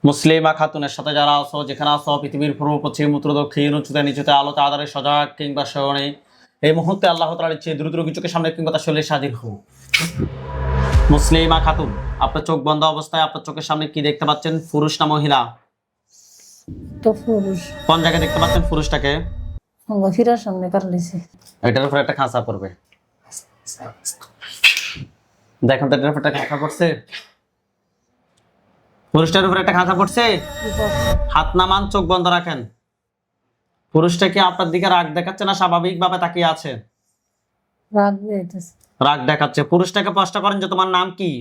মুসলিমা খাতুনের সাথে যারা আছো, যেখানে আছো, পৃথিবীর পূর্ব পশ্চিম উত্তর দক্ষিণ উঁচুতে নিচুতে আলোতে আধারে সজাগ কিংবা শয়নে, এই মুহূর্তে আল্লাহ তাআলার ইচ্ছে দ্রুত চোখের সামনে কিংবা তার শরীরে হাজির হও। মুসলিমা খাতুন, আপনার চোখ বন্ধ অবস্থায় আপনার চোখের সামনে কি দেখতে পাচ্ছেন? পুরুষ না মহিলা? তো পুরুষ। কোন জায়গায় দেখতে পাচ্ছেন পুরুষটাকে? ফিরার সামনে কারণেছি। এটার উপরে একটা খাঁচা পড়বে, দেখুন তো এটার উপরে একটা খাঁচা পড়ছে। পুরুষটার উপরে একটা খাঁচা পড়ছে। হাত নামান, চোখ বন্ধ রাখেন। পুরুষটা কি আপনার দিকে রাগ দেখাচ্ছে না স্বাভাবিক ভাবে তাকিয়ে আছে? রাগ দিতেছে। রাগ দেখাচ্ছে। পুরুষটাকে প্রশ্ন করেন যে তোমার নাম কি?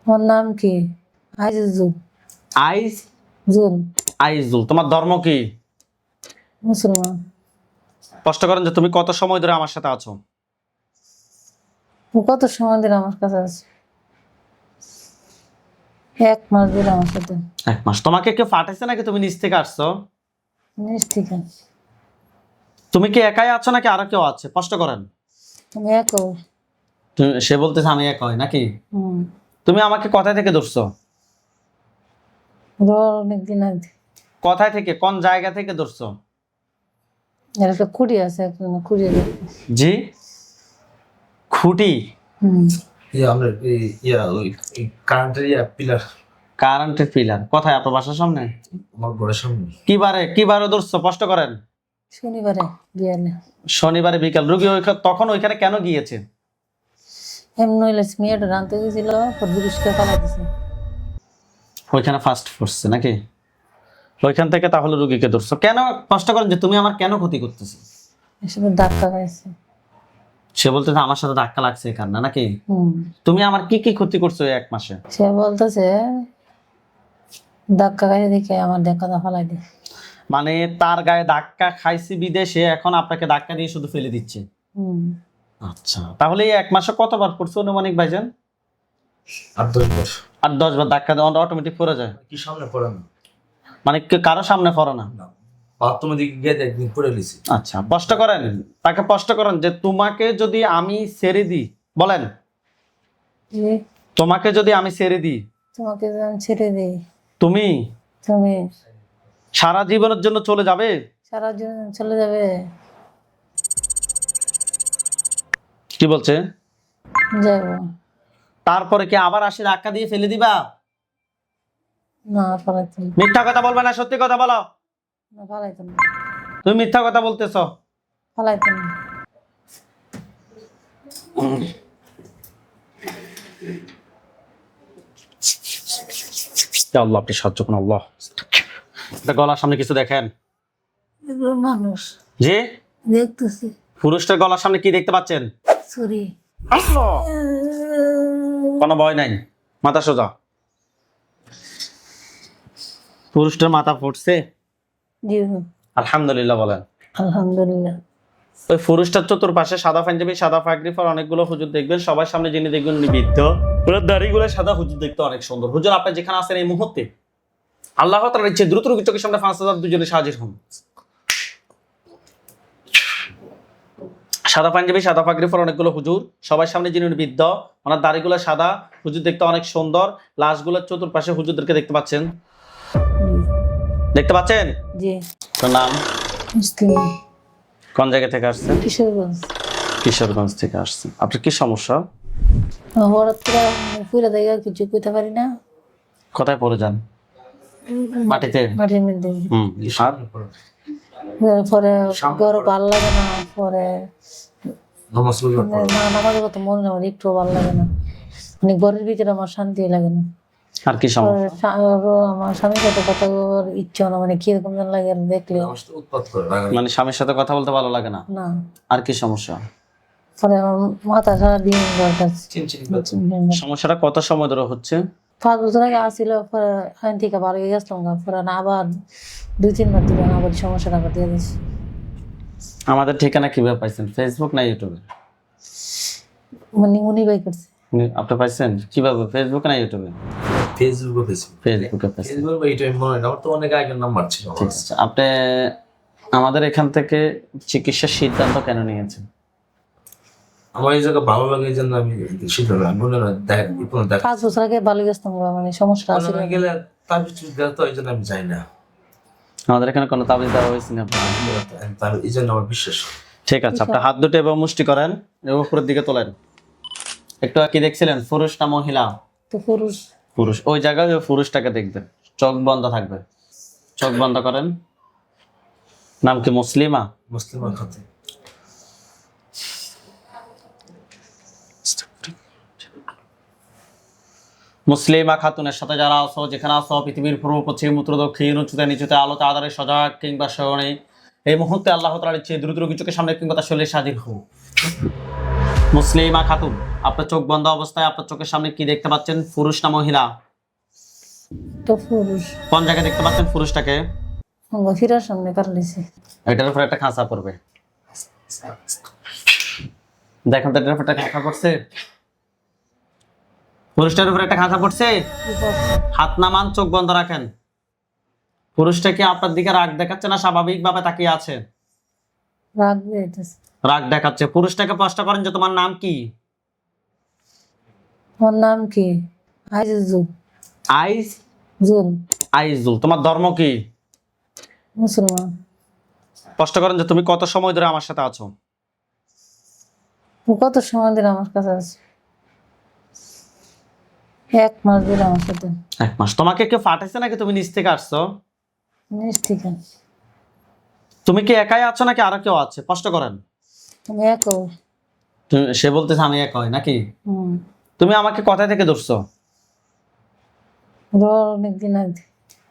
ওর নাম কি? আইজুল। আইজুল। আইজুল। তোমার ধর্ম কি? মুসলমান। প্রশ্ন করেন যে তুমি কত সময় ধরে আমার সাথে আছো? ও কত সময় ধরে আমার কাছে আছে? 1 মাস ধরে আমার সাথে। 1 মাস। তোমাকে কেউ পাঠাইছে নাকি তুমি নিজ থেকে আসছো? নিজ থেকে। তুমি কি একাই আছো নাকি আরো কেউ আছে? প্রশ্ন করেন। আমি একই। সে বলতেছে আমি একাই নাকি? তুমি আমাকে কোথায় থেকে ধরছো? অনেকদিন আগে। কোথায় থেকে, কোন জায়গা থেকে ধরছো? এর একটা খুঁড়ি আছে, খুঁড়ি। জি, খুঁটি। কারেন্টের পিলার কোথায়? আপনার বাসার সামনে? আমার ঘরের সামনে। কিবারে ধরছো? স্পষ্ট করেন। শনিবারে বিয়ালে। শনিবারে বিকাল। রোগী তখন ওইখানে কেন গিয়েছে? এমন হইলে মেয়েটা রানতে গেছিল, পুরুষকে পালা দিছে। ওইখানে ফার্স্ট পড়ছে নাকি? ওইখান থেকে তাহলে রোগীকে ধরছো কেন? স্পষ্ট করেন যে তুমি আমার কেন ক্ষতি করতেছো? এসব ধাক্কা খাইছে। সে বলতেছে আমার সাথে ধাক্কা লাগছে এই কারণে নাকি? তুমি আমার কি কি ক্ষতি করছো এই 1 মাসে? সে বলতেছে ধাক্কা খাইছে দেখে আমার দেখা ফালাই দে। মানে তার গায়ে ধাক্কা খাইছি বিদেশে, এখন আপনাকে ধাক্কা দিয়ে শুধু ফেলে দিচ্ছে। আচ্ছা, তাহলে এই 1 মাসে কতবার পড়ছে অনুমানিক ভাইজান? 8-10 বার। 8-10 বার ধাক্কা দেওয়া অটোমেটিক পড়ে যায়? কি সামনে পড়ে না? মানে কারো সামনে পড়ে না? বাথরুমের দিকে গিয়ে একদিন পড়ে লিছি। আচ্ছা, স্পষ্ট করেন, তাকে স্পষ্ট করেন যে তোমাকে যদি আমি ছেড়ে দিই, বলেন তোমাকে যদি আমি ছেড়ে দিই, তোমাকে ছেড়ে দিই, তুমি তুমি সারা জীবনের জন্য চলে যাবে? সারা জীবন চলে যাবে। কি বলছে? যাব। তারপরে কি আবার আসি ধাক্কা দিয়ে ফেলে দিবা? না পালাইতো না। মিথ্যা কথা বলবে না, সত্যি কথা বলো। না পালাইতো না। তুমি মিথ্যা কথা বলতেছো। পালাইতো না। আল্লাহ আপনি সাহায্য করুন আল্লাহ। এটা গলার সামনে কিছু দেখেন? এগুলো মানুষ জি দেখতেছি। পুরুষটার গলার সামনে কি দেখতে পাচ্ছেন? ছুরি। কোনো ভয় নাই, মাথা সোজা। পুরুষটার মাথা ফুটছে? জি আলহামদুলিল্লাহ বলেন। আলহামদুলিল্লাহ। ওই পুরুষটার চতুর্পাশে সাদা পাঞ্জাবি সাদা পাগড়ি পরা অনেকগুলো হুজুর দেখবেন, সবার সামনে যিনি দেখবেন উনি বৃদ্ধ, ওনার দাড়িগুলো সাদা, হুজুর দেখতে অনেক সুন্দর। হুজুর আপনি যেখানে আছেন এই মুহূর্তে আল্লাহ তাআলার ইচ্ছে দ্রুত রোগীর চোখের সামনে 5000 দুজনে হাজির হন। সাদা পাঞ্জাবি সাদা পাগড়ি পরা অনেকগুলো হুজুর, সবার সামনে যিনি বৃদ্ধ, ওনার দাড়িগুলো সাদা, হুজুর দেখতে অনেক সুন্দর। লাশগুলোর চতুর্পাশে হুজুরদেরকে দেখতে পাচ্ছেন? দেখতে পাচ্ছেন? জি। তোর নাম? মুসলিম। কোন জায়গা থেকে আসছেন? কিশোরগঞ্জ। কিশোরগঞ্জ থেকে আসছেন। আপনার কি সমস্যা? হঠাৎ করে পুরা জায়গা কিছু কইতে পারি না। কোথায় পড়ে যান? মাটিতে? মাটির মধ্যে। আর পরে ঘরে ভালো লাগে না, পরে নামাজের কথা মনে নেই, একটু ভালো লাগে না, মানে ঘরের ভিতরে আমার শান্তি লাগে না। আর কি সমস্যা? আমার স্বামীর সাথে কথা বলার ইচ্ছা না, মানে কিরকম যেন লাগে দেখলে। মানে স্বামীর সাথে কথা বলতে ভালো লাগে না? না। আর কি সমস্যা? পরে আমার মাথা সারা দিন দরকার। সমস্যাটা কত সময় ধরে হচ্ছে? 5 বছর আগে আসছিল, পরে আইন থেকে ভালো হয়ে গেছিলাম, পরে না আবার 2-3 বার থেকে আবার সমস্যাটা দিয়ে দিচ্ছি। আমাদের ঠিকানা কিভাবে পাইছেন? ফেসবুক না ইউটিউবে? মানে উনি বাই করছে। আপনি পাইছেন কিভাবে? ফেসবুক না ইউটিউবে? ফেসবুকে পাইছেন। ফেসবুকে এইটা মনে হয় না, আমার তো অনেক আগের নাম্বার ছিল। ঠিক আছে, আপনি আমাদের এখান থেকে চিকিৎসার সিদ্ধান্ত কেন নিয়েছেন? আমার এই জায়গা ভালো লাগে এই জন্য আমি সিদ্ধান্ত আমি মনে হয় দেখ 5 বছর আগে ভালো গেছিলাম গা, মানে সমস্যা আছে মনে গেলে তার পিছনে দেওয়া তো এই জন্য আমি যাই না। আমাদের এখানে কোনো তাবিজ দেওয়া হয়েছে না। তার এই জন্য আমার বিশ্বাস। ঠিক আছে, আপনার হাত দুটো এবং মুষ্টি করেন, এবং উপরের দিকে তোলেন। একটু কি দেখছিলেন, পুরুষ না মহিলা? তো পুরুষ। পুরুষ। ওই জায়গায় ওই পুরুষটাকে দেখবেন, চোখ বন্ধ থাকবে, চোখ বন্ধ করেন। নাম কি? মুসলিমা? মুসলিম খাতে মুসলিমা খাতুনের সাথে যারা আছো, যেখানে আছো, পৃথিবীর পূর্ব পশ্চিম উত্তর দক্ষিণ উঁচুতে নিচুতে আলোতে আধারে সজাগ কিংবা শয়নে, এই মুহূর্তে আল্লাহ তাআলার ইচ্ছে দ্রুত রোগী চোখের সামনে কিংবা তার শরীরে হাজির হও। মুসলিমা খাতুন, আপনার চোখ বন্ধ অবস্থায় আপনার চোখের সামনে কি দেখতে পাচ্ছেন? পুরুষ না মহিলা? তো পুরুষ। কোন জায়গায় দেখতে পাচ্ছেন পুরুষটাকে? ফিরার সামনে কাটলিছে। এটার উপরে একটা খাঁচা পড়বে, দেখেন তো এটার উপরে একটা খাঁচা পড়ছে। পুরুষটার উপরে একটা খাঁচা পড়ছে। হাত নামান, চোখ বন্ধ রাখেন। পুরুষটা কি আপনার দিকে রাগ দেখাচ্ছে না স্বাভাবিক ভাবে তাকিয়ে আছে? রাগ দিতেছে। রাগ দেখাচ্ছে। পুরুষটাকে প্রশ্ন করেন যে তোমার নাম কি? তোমার নাম কি? আইজুল। আইজুল। আইজুল। তোমার ধর্ম কি? মুসলমান। প্রশ্ন করেন যে তুমি কত সময় ধরে আমার সাথে আছো? কত সময় ধরে আমার কাছে আছে? 1 মাস ধরে আমার সাথে। 1 মাস। তোমাকে কেউ পাঠাইছে নাকি তুমি নিজ থেকে আসছো? নিজ থেকে। তুমি কি একাই আছো নাকি আরো কেউ আছে? প্রশ্ন করেন। আমি একই। সে বলতেছে আমি একাই নাকি? হুম। তুমি আমাকে কোথায় থেকে ধরছো? অনেকদিন আগে।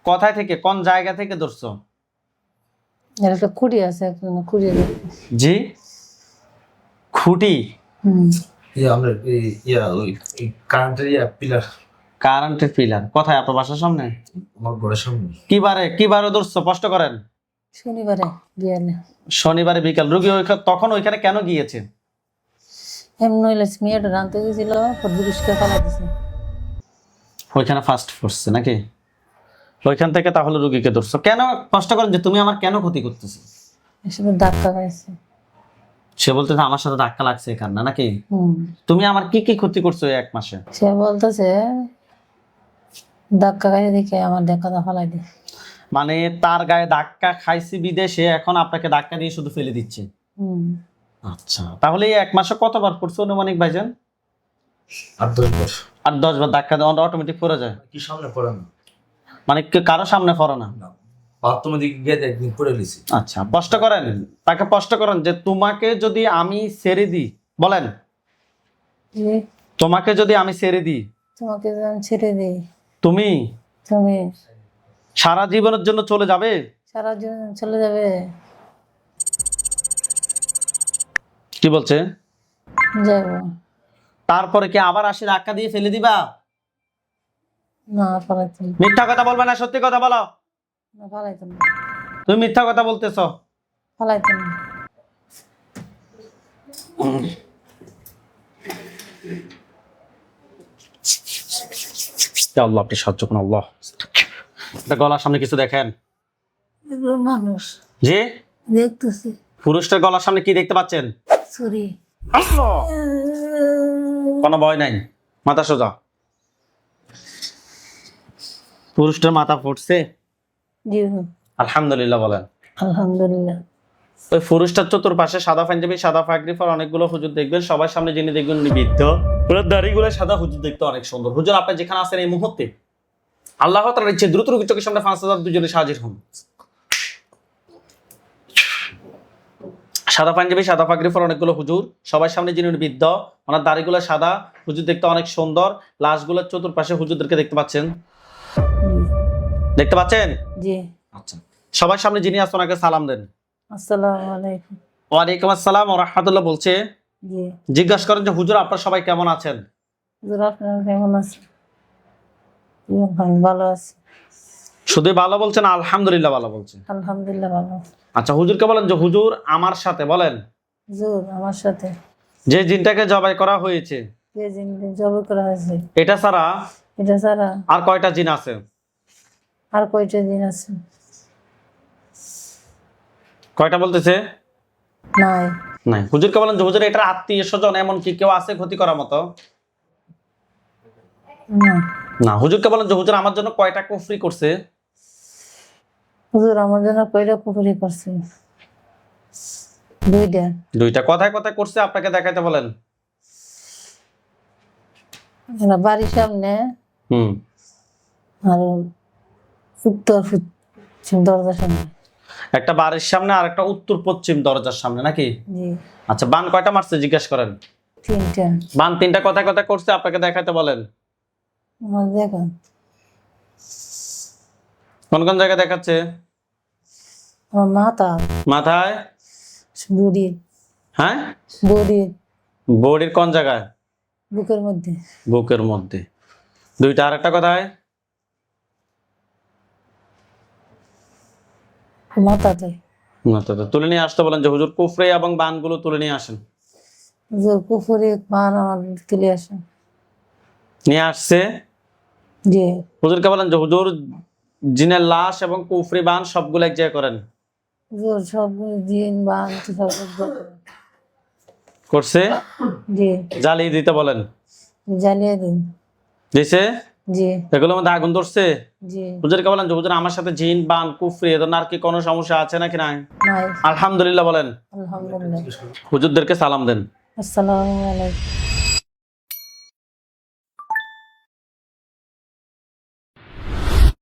কোথায় থেকে, কোন জায়গা থেকে ধরছো? এর একটা খুঁড়ি আছে, একজন খুঁড়ি। জি, খুঁটি। হুম। আমরা ওই কারেন্টের পিলার। কারেন্টের পিলার কোথায়? আপনার বাসার সামনে? আমার ঘরের সামনে। কিবারে ধরছো? স্পষ্ট করেন। শনিবারে বিয়ালে। শনিবারে বিকাল। রুগী তখন ওইখানে কেন গিয়েছে? এমন হইলে মেয়েটা রানতে গেছিল, পুরুষকে ফেলা দিছে। ওইখানে ফার্স্ট পড়ছে নাকি? ওইখান থেকে তাহলে রুগীকে ধরছো কেন? স্পষ্ট করেন যে তুমি আমার কেন ক্ষতি করতেছো? এসবে ধাক্কা খাইছে। সে বলতেছে আমার সাথে ধাক্কা লাগছে এখানে না নাকি? হুম। তুমি আমার কি কি ক্ষতি করছো এই 1 মাসে? সে বলতেছে ধাক্কা খাইছে দেখে আমার দেখা ফেলাই দিয়ে। মানে তার গায়ে ধাক্কা খাইছি বিদেশে, এখন আপনাকে ধাক্কা দিয়ে শুধু ফেলে দিচ্ছে। হুম। আচ্ছা, তাহলে এই 1 মাসে কতবার পড়ছে অনুমানিক ভাইজান? 8-10 বার। 8-10 বার ধাক্কা দেওয়া অটোমেটিক পড়ে যায়? কি সামনে পড়ে না। মানে কারো সামনে পড়ে না? বাথরুমের দিকে গিয়ে একদিন পড়ে লিছি। আচ্ছা, স্পষ্ট করেন, তাকে স্পষ্ট করেন যে তোমাকে যদি আমি ছেড়ে দিই, বলেন যে তোমাকে যদি আমি ছেড়ে দিই, তোমাকে যদি আমি ছেড়ে দিই, তুমি তুমি সারা জীবনের জন্য চলে যাবে? সারা জীবন চলে যাবে। কি বলছে? যাবো। তারপরে কি আবার আসি ধাক্কা দিয়ে ফেলে দিবা? না পালাইতাম না। মিথ্যা কথা বলবে না, সত্যি কথা বলো। না পালাইতাম না। তুমি মিথ্যা কথা বলতেছো। পালাইতাম না। ইয়া আল্লাহ, আপনি সাহায্য করুন আল্লাহ। এটা গলার সামনে কিছু দেখেন? এগুলো মানুষ জি, দেখতেছি। পুরুষটার গলার সামনে কি দেখতে পাচ্ছেন? সরি। কোনো ভয় নাই, মাথা সোজা। পুরুষটার মাথা ফুটছে? জি। আলহামদুলিল্লাহ বলেন। আলহামদুলিল্লাহ। ওই পুরুষটার চতুর্পাশে সাদা পাঞ্জাবি, সাদা পাগড়ি পরা অনেকগুলো হুজুর দেখবেন। সবার সামনে যিনি দেখবেন উনি বৃদ্ধ, ওনার দাড়িগুলো সাদা। হুজুর দেখতে অনেক সুন্দর। হুজুর আপনি যেখানে আছেন এই মুহূর্তে আল্লাহ তাআলার ইচ্ছে দ্রুত রোগীর চোখের সামনে 5000 দুজনে হাজির হন। সাদা পাঞ্জাবি, সাদা পাগড়ি পরা অনেকগুলো হুজুর, সবার সামনে যিনি উনি বৃদ্ধ, ওনার দাড়িগুলো সাদা, হুজুর দেখতে অনেক সুন্দর। লাশগুলোর চতুর্পাশে হুজুরদেরকে দেখতে পাচ্ছেন? দেখতে পাচ্ছেন? জি। আচ্ছা, সবার সামনে যিনি আছেন ওনাকে সালাম দেন। আসসালামু আলাইকুম। ওয়ালাইকুম আসসালাম ওয়া রাহমাতুল্লাহ বলছে। জি। জিজ্ঞাসা করেন যে হুজুর আপনারা সবাই কেমন আছেন? হুজুর আপনারা কেমন আছেন? জি, আমি ভালো আছি। শুধু ভালো বলছেন? আলহামদুলিল্লাহ ভালো বলছেন। আলহামদুলিল্লাহ ভালো আছি। আচ্ছা, হুজুরকে বলেন যে হুজুর আমার সাথে, বলেন হুজুর আমার সাথে যে জিনটাকে জবাই করা হয়েছে যে জিন জবাই করা হয়েছে, এটা ছাড়া এটা ছাড়া আর কয়টা জিন আছে? আর কয়টা জিন আছে? কয়টা বলতেছে? নাই নাই। হুজুরকে বলেন যে হুজুর এটার আত্মীয় স্বজন এমন কি কেউ আছে ক্ষতি করার মতো? না। না। হুজুরকে বলেন যে হুজুর আমার জন্য কয়টা কুফরি করছে? হুজুর আমার জন্য কয়টা কুফরি করছে? 2টা। 2টা। কথায় কথায় করছে আপনাকে দেখাইতে বলেন। একটা বাড়ির সামনে হুম। আর উত্তর পশ্চিম দরজার সামনে। একটা বাড়ির সামনে আর একটা উত্তর পশ্চিম দরজার সামনে নাকি? জি। আচ্ছা, বান কয়টা মারছে জিজ্ঞেস করেন। 3টা। বান 3টা কথায় কথায় করছে আপনাকে দেখাইতে বলেন। আমার দেখুন কোন কোন জায়গায় দেখাচ্ছে? আমার মাথা, মাথায়। বডি, হ্যাঁ, বডি, বডির কোন জায়গায়? বুকের মধ্যে। বুকের মধ্যে। 2টা। আর একটা কথায়? মাথাতে। মাথাতে। তুলে নিয়ে আসতে বলেন যে হুজুর কুফরি এবং বানগুলো তুলে নিয়ে আসেন। হুজুর কুফরি মান আমার তুলে আসে। নিয়ে আসছে। জি। হুজুরকে বলেন যে হুজুর জিনের লাশ এবং কুফরি বান সবগুলো এক জায়গায় করেন। হুজুর সব দিন বান সব করছে। জি। জ্বালিয়ে দিতে বলেন। জ্বালিয়ে দিন। দিছে। জি। এগুলোর মধ্যে আগুন ধরছে। জি। হুজুরকে বলেন যে হুজুর আমার সাথে জিন বান কুফরি এদের আর কি কোনো সমস্যা আছে নাকি নাই? নাই। আলহামদুলিল্লাহ বলেন। আলহামদুলিল্লাহ। হুজুরদেরকে সালাম দেন। আসসালামু আলাইকুম।